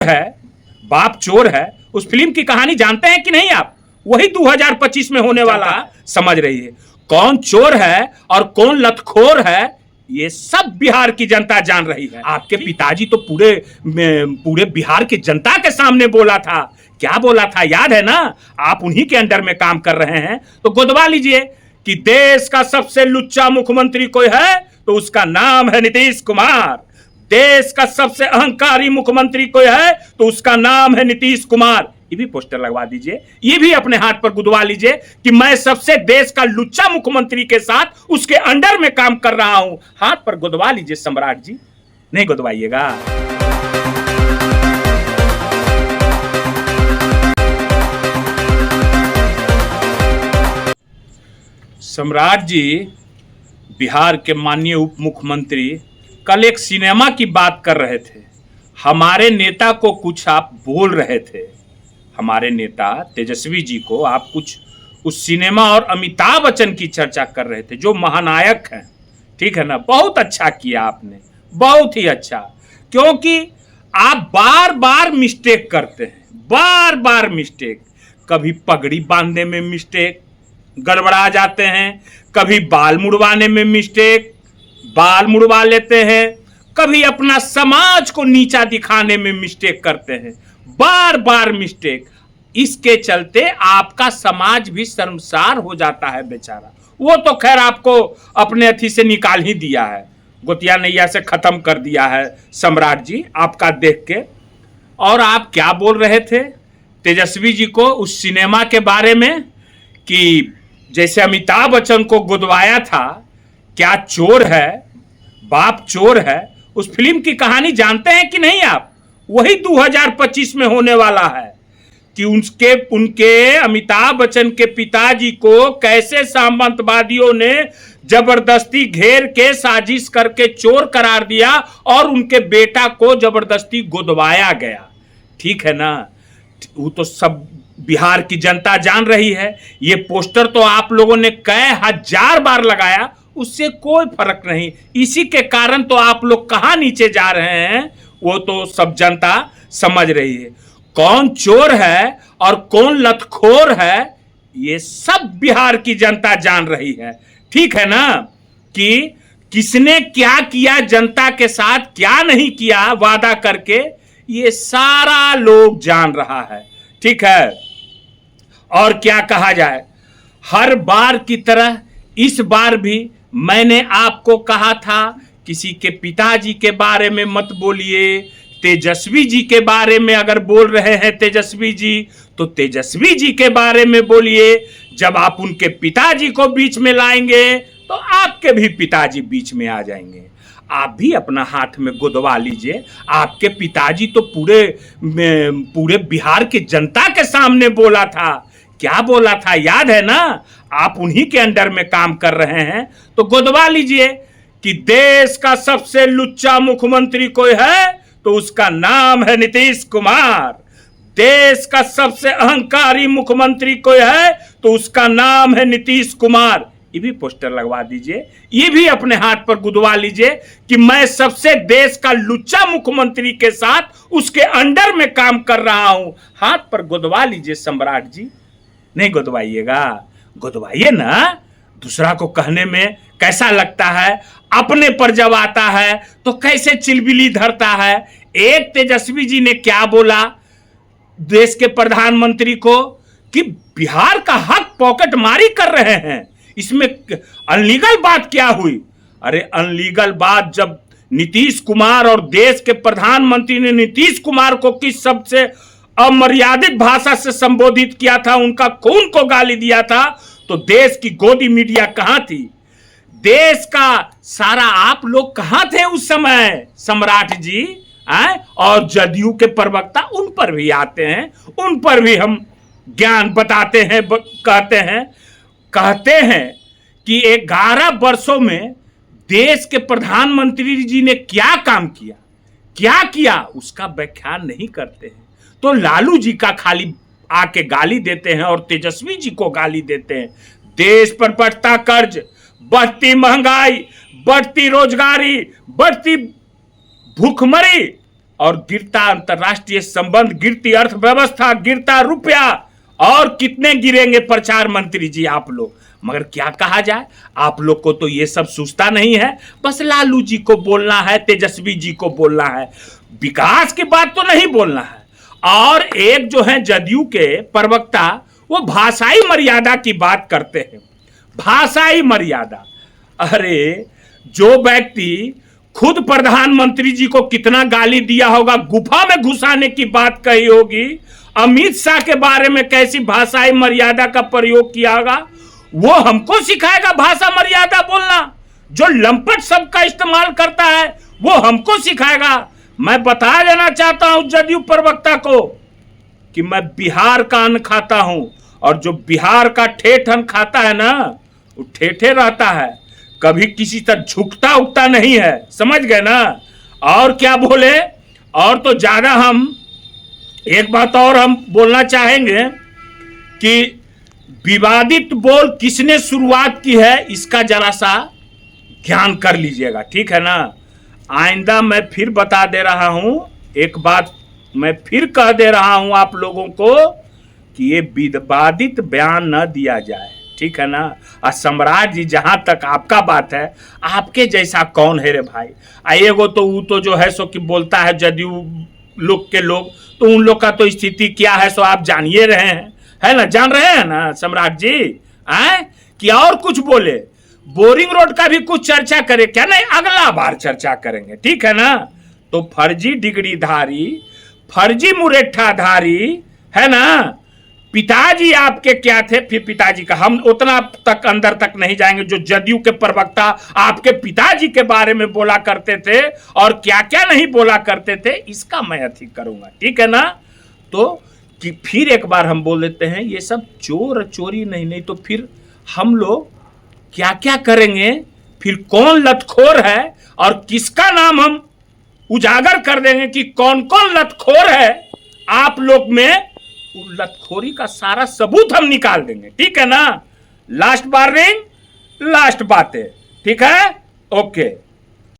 है, बाप चोर है, उस फिल्म की कहानी जानते हैं कि नहीं आप? वही 2025 में होने वाला समझ रही है। कौन चोर है और कौन लतखोर है, ये सब बिहार की जनता जान रही है। आपके पिताजी तो पूरे बिहार की जनता के सामने बोला था। क्या बोला था याद है ना? आप उन्हीं के अंडर में काम कर रहे हैं, तो गुदवा लीजिए कि देश का सबसे लुच्चा मुख्यमंत्री कोई है तो उसका नाम है नीतीश कुमार। देश का सबसे अहंकारी मुख्यमंत्री कोई है तो उसका नाम है नीतीश कुमार। ये भी पोस्टर लगवा दीजिए, ये भी अपने हाथ पर गुदवा लीजिए कि मैं सबसे देश का लुच्चा मुख्यमंत्री के साथ उसके अंडर में काम कर रहा हूं। हाथ पर गुदवा लीजिए सम्राट जी, नहीं गुदवाइएगा। सम्राट जी, बिहार के माननीय उप मुख्यमंत्री कल एक सिनेमा की बात कर रहे थे। हमारे नेता को कुछ आप बोल रहे थे, हमारे नेता तेजस्वी जी को आप कुछ उस सिनेमा और अमिताभ बच्चन की चर्चा कर रहे थे जो महानायक हैं। ठीक है ना? बहुत अच्छा किया आपने, बहुत ही अच्छा, क्योंकि आप बार बार मिस्टेक करते हैं, बार बार मिस्टेक। कभी पगड़ी बांधने में मिस्टेक, गड़बड़ा जाते हैं, कभी बाल मुड़वाने में मिस्टेक, बाल मुड़वा लेते हैं, कभी अपना समाज को नीचा दिखाने में मिस्टेक करते हैं, बार बार मिस्टेक। इसके चलते आपका समाज भी शर्मसार हो जाता है बेचारा। वो तो खैर आपको अपने अथी से निकाल ही दिया है, गोतिया नैया से खत्म कर दिया है सम्राट जी आपका देख के। और आप क्या बोल रहे थे तेजस्वी जी को उस सिनेमा के बारे में कि जैसे अमिताभ बच्चन को गुदवाया था, क्या चोर है, बाप चोर है। उस फिल्म की कहानी जानते हैं कि नहीं आप? वही 2025 में होने वाला है कि उनके अमिताभ बच्चन के पिताजी को कैसे सामंतवादियों ने जबरदस्ती घेर के साजिश करके चोर करार दिया और उनके बेटा को जबरदस्ती गुदवाया गया। ठीक है ना? वो तो सब बिहार की जनता जान रही है। ये पोस्टर तो आप लोगों ने कई हजार बार लगाया, उससे कोई फर्क नहीं। इसी के कारण तो आप लोग कहां नीचे जा रहे हैं वो तो सब जनता समझ रही है। कौन चोर है और कौन लतखोर है, ये सब बिहार की जनता जान रही है। ठीक है ना? कि किसने क्या किया जनता के साथ, क्या नहीं किया वादा करके, ये सारा लोग जान रहा है। ठीक है? और क्या कहा जाए, हर बार की तरह इस बार भी मैंने आपको कहा था किसी के पिताजी के बारे में मत बोलिए। तेजस्वी जी के बारे में अगर बोल रहे हैं तेजस्वी जी, तो तेजस्वी जी के बारे में बोलिए। जब आप उनके पिताजी को बीच में लाएंगे तो आपके भी पिताजी बीच में आ जाएंगे। आप भी अपना हाथ में गुदवा लीजिए। आपके पिताजी तो पूरे बिहार की जनता के सामने बोला था। क्या बोला था याद है ना? आप उन्हीं के अंडर में काम कर रहे हैं, तो गुदवा लीजिए कि देश का सबसे लुच्चा मुख्यमंत्री कोई है तो उसका नाम है नीतीश कुमार। देश का सबसे अहंकारी मुख्यमंत्री कोई है तो उसका नाम है नीतीश कुमार। ये भी पोस्टर लगवा दीजिए, ये भी अपने हाथ पर गुदवा लीजिए कि मैं सबसे देश का लुच्चा मुख्यमंत्री के साथ उसके अंडर में काम कर रहा हूं। हाथ पर गुदवा लीजिए सम्राट जी, नहीं गुदवाइएगा। गुदवाइए ना, दूसरा को कहने में कैसा लगता है, अपने पर जब आता है तो कैसे चिलबिली धरता है। एक तेजस्वी जी ने क्या बोला देश के प्रधानमंत्री को कि बिहार का हक पॉकेट मारी कर रहे हैं, इसमें अनलीगल बात क्या हुई? अरे अनलीगल बात जब नीतीश कुमार और देश के प्रधानमंत्री ने नीतीश कुमार को किस शब्द से अमर्यादित भाषा से संबोधित किया था, उनका खून को गाली दिया था, तो देश की गोदी मीडिया कहां थी? देश का सारा आप लोग कहां थे उस समय सम्राट जी? और जदयू के प्रवक्ता उन पर भी आते हैं, उन पर भी हम ज्ञान बताते हैं, कहते हैं कि 11 वर्षों में देश के प्रधानमंत्री जी ने क्या काम किया, क्या किया, उसका व्याख्यान नहीं करते हैं। तो लालू जी का खाली आके गाली देते हैं और तेजस्वी जी को गाली देते हैं। देश पर बढ़ता कर्ज, बढ़ती महंगाई, बढ़ती रोजगारी, बढ़ती भूखमरी और गिरता अंतरराष्ट्रीय संबंध, गिरती अर्थव्यवस्था, गिरता रुपया, और कितने गिरेंगे प्रचार मंत्री जी आप लोग। मगर क्या कहा जाए, आप लोग को तो ये सब सूझता नहीं है। बस लालू जी को बोलना है, तेजस्वी जी को बोलना है, विकास की बात तो नहीं बोलना है। और एक जो है जदयू के प्रवक्ता, वो भाषाई मर्यादा की बात करते हैं। भाषाई मर्यादा, अरे जो व्यक्ति खुद प्रधानमंत्री जी को कितना गाली दिया होगा, गुफा में घुसाने की बात कही होगी, अमित शाह के बारे में कैसी भाषाई मर्यादा का प्रयोग किया होगा, वो हमको सिखाएगा भाषा मर्यादा बोलना। जो लंपट शब्द का इस्तेमाल करता है वो हमको सिखाएगा। मैं बता देना चाहता हूं जदयू प्रवक्ता को कि मैं बिहार का अन्न खाता हूं, और जो बिहार का ठेठ अन्न खाता है ना, वो ठेठे रहता है, कभी किसी तरह झुकता उगता नहीं है, समझ गए ना। और क्या बोले, और तो ज्यादा हम एक बात और हम बोलना चाहेंगे कि विवादित बोल किसने शुरुआत की है, इसका जरा सा ध्यान कर लीजिएगा, ठीक है ना। आइंदा मैं फिर बता दे रहा हूं, एक बात मैं फिर कह दे रहा हूं आप लोगों को कि ये विवादित बयान न दिया जाए, ठीक है ना। और सम्राट जी, जहां तक आपका बात है, आपके जैसा कौन है रे भाई। एगो तो वो तो जो है सो कि बोलता है जदयू लोग के लोग, तो उन लोग का तो स्थिति क्या है सो आप जानिए रहे हैं, है ना, जान रहे हैं ना सम्राट जी। आए कि और कुछ बोले, बोरिंग रोड का भी कुछ चर्चा करे क्या, नहीं अगला बार चर्चा करेंगे, ठीक है ना। तो फर्जी डिग्रीधारी, फर्जी मुरेठाधारी, है ना, पिताजी आपके क्या थे, फिर पिताजी का हम उतना तक अंदर तक नहीं जाएंगे। जो जदयू के प्रवक्ता आपके पिताजी के बारे में बोला करते थे और क्या क्या नहीं बोला करते थे, इसका मैं अथी करूंगा, ठीक है ना। तो कि फिर एक बार हम बोल देते हैं, ये सब चोर चोरी नहीं तो फिर हम लोग क्या क्या करेंगे, फिर कौन लतखोर है और किसका नाम हम उजागर कर देंगे कि कौन कौन लतखोर है आप लोग में, लतखोरी का सारा सबूत हम निकाल देंगे, ठीक है ना। लास्ट वार्निंग, लास्ट बातें, ठीक है, ओके।